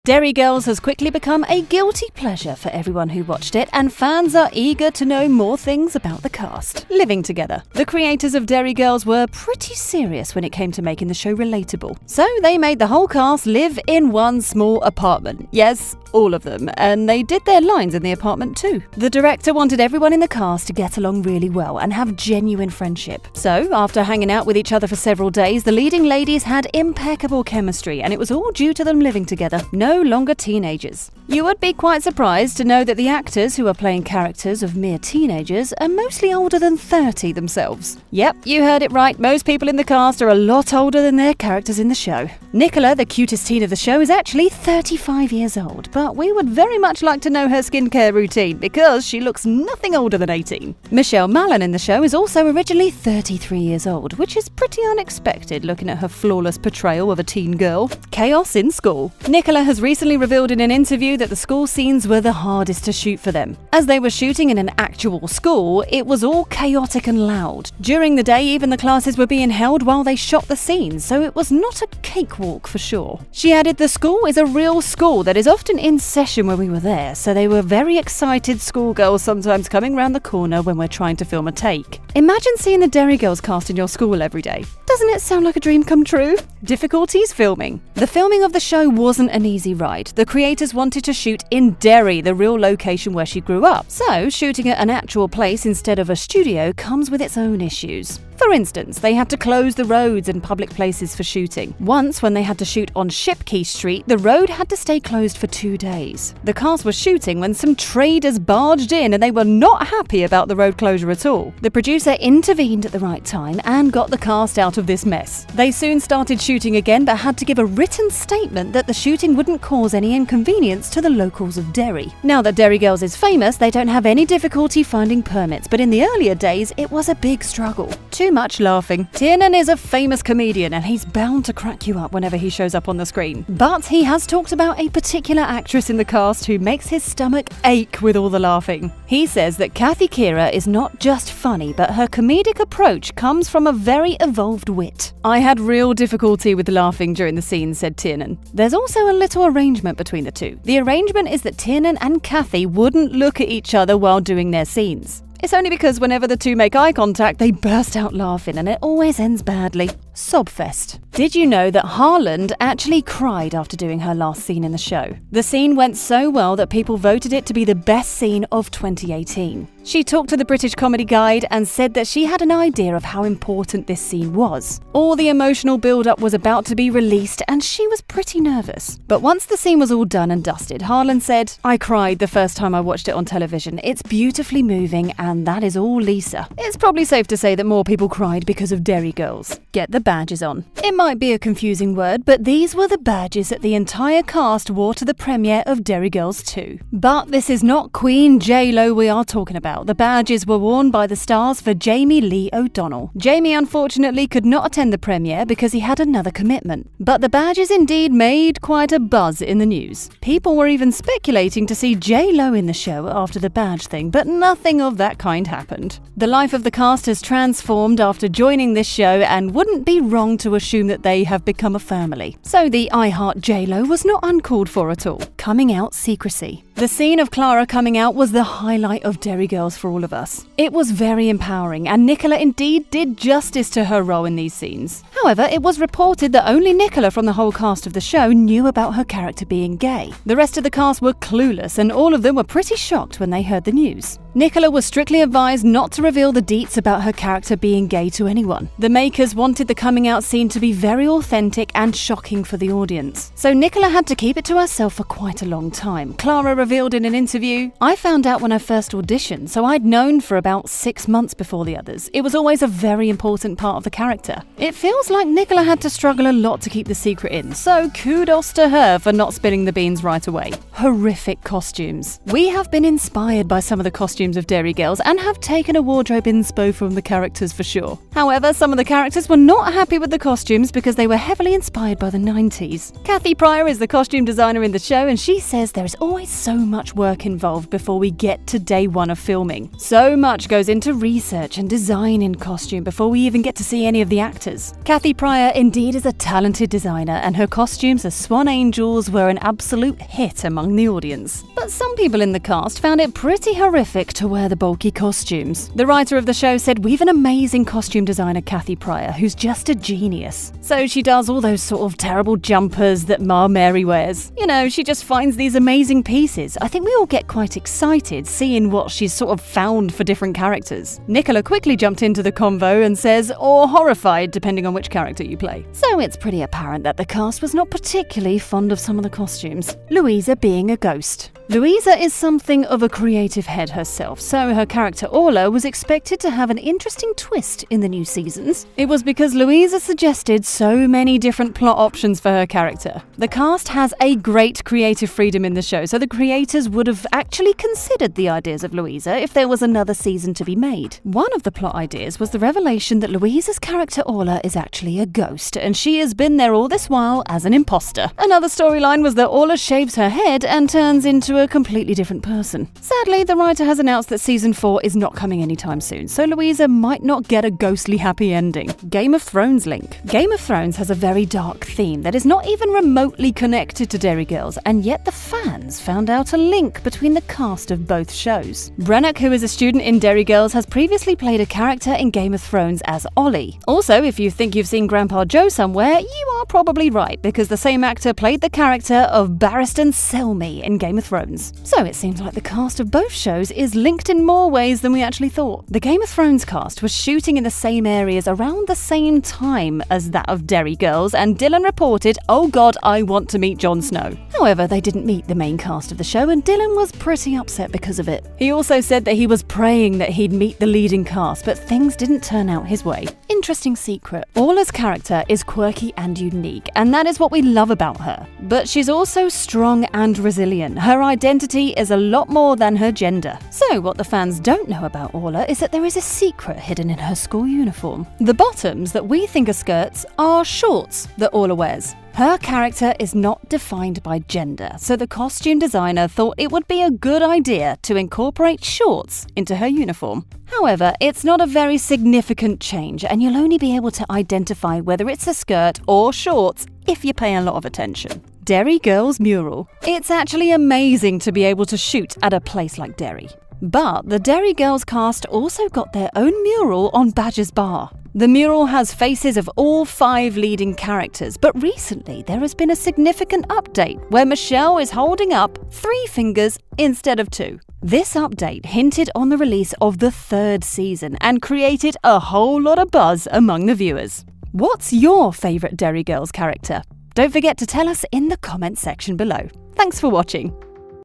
Derry Girls has quickly become a guilty pleasure for everyone who watched it, and fans are eager to know more things about the cast living together. The creators of Derry Girls were pretty serious when it came to making the show relatable. So they made the whole cast live in one small apartment. Yes, all of them, and they did their lines in the apartment too. The director wanted everyone in the cast to get along really well and have genuine friendship. So, after hanging out with each other for several days, the leading ladies had impeccable chemistry, and it was all due to them living together, no longer teenagers. You would be quite surprised to know that the actors who are playing characters of mere teenagers are mostly older than 30 themselves. Yep, you heard it right, most people in the cast are a lot older than their characters in the show. Nicola, the cutest teen of the show, is actually 35 years old, but we would very much like to know her skincare routine because she looks nothing older than 18. Michelle Mallon in the show is also originally 33 years old, which is pretty unexpected looking at her flawless portrayal of a teen girl. Chaos in school. Nicola has recently revealed in an interview that the school scenes were the hardest to shoot for them. As they were shooting in an actual school, it was all chaotic and loud. During the day, even the classes were being held while they shot the scenes, so it was not a cakewalk for sure. She added, "The school is a real school that is often in session when we were there, so they were very excited schoolgirls sometimes coming round the corner when we're trying to film a take." Imagine seeing the Derry Girls cast in your school every day. Doesn't it sound like a dream come true? Difficulties filming. The filming of the show wasn't an easy ride. The creators wanted to shoot in Derry, the real location where she grew up. So, shooting at an actual place instead of a studio comes with its own issues. For instance, they had to close the roads and public places for shooting. Once, when they had to shoot on Shipquay Street, the road had to stay closed for 2 days. The cast was shooting when some traders barged in and they were not happy about the road closure at all. The producer intervened at the right time and got the cast out of this mess. They soon started shooting again but had to give a written statement that the shooting wouldn't cause any inconvenience to the locals of Derry. Now that Derry Girls is famous, they don't have any difficulty finding permits, but in the earlier days, it was a big struggle. Too much laughing. Tiernan is a famous comedian and he's bound to crack you up whenever he shows up on the screen. But he has talked about a particular actress in the cast who makes his stomach ache with all the laughing. He says that Kathy Kira is not just funny, but her comedic approach comes from a very evolved wit. "I had real difficulty with laughing during the scene," said Tiernan. There's also a little arrangement between the two. The arrangement is that Tiernan and Kathy wouldn't look at each other while doing their scenes. It's only because whenever the two make eye contact, they burst out laughing and it always ends badly. Sobfest. Did you know that Haaland actually cried after doing her last scene in the show? The scene went so well that people voted it to be the best scene of 2018. She talked to the British Comedy Guide and said that she had an idea of how important this scene was. All the emotional build-up was about to be released and she was pretty nervous. But once the scene was all done and dusted, Haaland said, "I cried the first time I watched it on television. It's beautifully moving and that is all Lisa." It's probably safe to say that more people cried because of Derry Girls. Get the badges on. It might be a confusing word, but these were the badges that the entire cast wore to the premiere of Derry Girls 2. But this is not Queen J-Lo we are talking about. The badges were worn by the stars for Jamie Lee O'Donnell. Jamie unfortunately could not attend the premiere because he had another commitment. But the badges indeed made quite a buzz in the news. People were even speculating to see J-Lo in the show after the badge thing, but nothing of that kind happened. The life of the cast has transformed after joining this show and wouldn't be wrong to assume that they have become a family. So the I Heart J-Lo was not uncalled for at all. Coming out secrecy. The scene of Clara coming out was the highlight of Derry Girls for all of us. It was very empowering and Nicola indeed did justice to her role in these scenes. However, it was reported that only Nicola from the whole cast of the show knew about her character being gay. The rest of the cast were clueless and all of them were pretty shocked when they heard the news. Nicola was strictly advised not to reveal the deets about her character being gay to anyone. The makers wanted the coming out scene to be very authentic and shocking for the audience. So Nicola had to keep it to herself for quite a long time. Clara revealed in an interview, "I found out when I first auditioned, so I'd known for about 6 months before the others. It was always a very important part of the character." It feels like Nicola had to struggle a lot to keep the secret in, so kudos to her for not spilling the beans right away. Horrific costumes. We have been inspired by some of the costumes of Derry Girls and have taken a wardrobe inspo from the characters for sure. However, some of the characters were not happy with the costumes because they were heavily inspired by the 90s. Kathy Pryor is the costume designer in the show and she says there is always so much work involved before we get to day one of filming. So much goes into research and design in costume before we even get to see any of the actors. Kathy Pryor indeed is a talented designer, and her costumes as Swan Angels were an absolute hit among the audience. But some people in the cast found it pretty horrific to wear the bulky costumes. The writer of the show said, "We've an amazing costume designer, Kathy Pryor, who's just a genius. So she does all those sort of terrible jumpers that Ma Mary wears. You know, she just finds these amazing pieces. I think we all get quite excited seeing what she's sort of found for different characters." Nicola quickly jumped into the convo and says, "or horrified, depending on which character you play." So it's pretty apparent that the cast was not particularly fond of some of the costumes. Louisa being a ghost. Louisa is something of a creative head herself, so her character Orla was expected to have an interesting twist in the new seasons. It was because Louisa suggested so many different plot options for her character. The cast has a great creative freedom in the show, so the creators would have actually considered the ideas of Louisa if there was another season to be made. One of the plot ideas was the revelation that Louisa's character Orla is actually a ghost, and she has been there all this while as an imposter. Another storyline was that Orla shaves her head and turns into a completely different person. Sadly, the writer has announced that season 4 is not coming anytime soon, so Louisa might not get a ghostly happy ending. Game of Thrones link. Game of Thrones has a very dark theme that is not even remotely connected to Derry Girls, and yet the fans found out a link between the cast of both shows. Brennock, who is a student in Derry Girls, has previously played a character in Game of Thrones as Ollie. Also, if you think you've seen Grandpa Joe somewhere, you are probably right, because the same actor played the character of Barristan Selmy in Game of Thrones. So it seems like the cast of both shows is linked in more ways than we actually thought. The Game of Thrones cast was shooting in the same areas around the same time as that of Derry Girls, and Dylan reported, "Oh God, I want to meet Jon Snow." However, they didn't meet the main cast of the show, and Dylan was pretty upset because of it. He also said that he was praying that he'd meet the leading cast, but things didn't turn out his way. Interesting secret. Orla's character is quirky and unique, and that is what we love about her. But she's also strong and resilient. Her identity is a lot more than her gender. So what the fans don't know about Orla is that there is a secret hidden in her school uniform. The bottoms that we think are skirts are shorts that Orla wears. Her character is not defined by gender, so the costume designer thought it would be a good idea to incorporate shorts into her uniform. However, it's not a very significant change, and you'll only be able to identify whether it's a skirt or shorts if you pay a lot of attention. Derry Girls mural. It's actually amazing to be able to shoot at a place like Derry. But the Derry Girls cast also got their own mural on Badger's Bar. The mural has faces of all 5 leading characters, but recently there has been a significant update where Michelle is holding up 3 fingers instead of 2. This update hinted on the release of the 3rd season and created a whole lot of buzz among the viewers. What's your favourite Derry Girls character? Don't forget to tell us in the comments section below. Thanks for watching.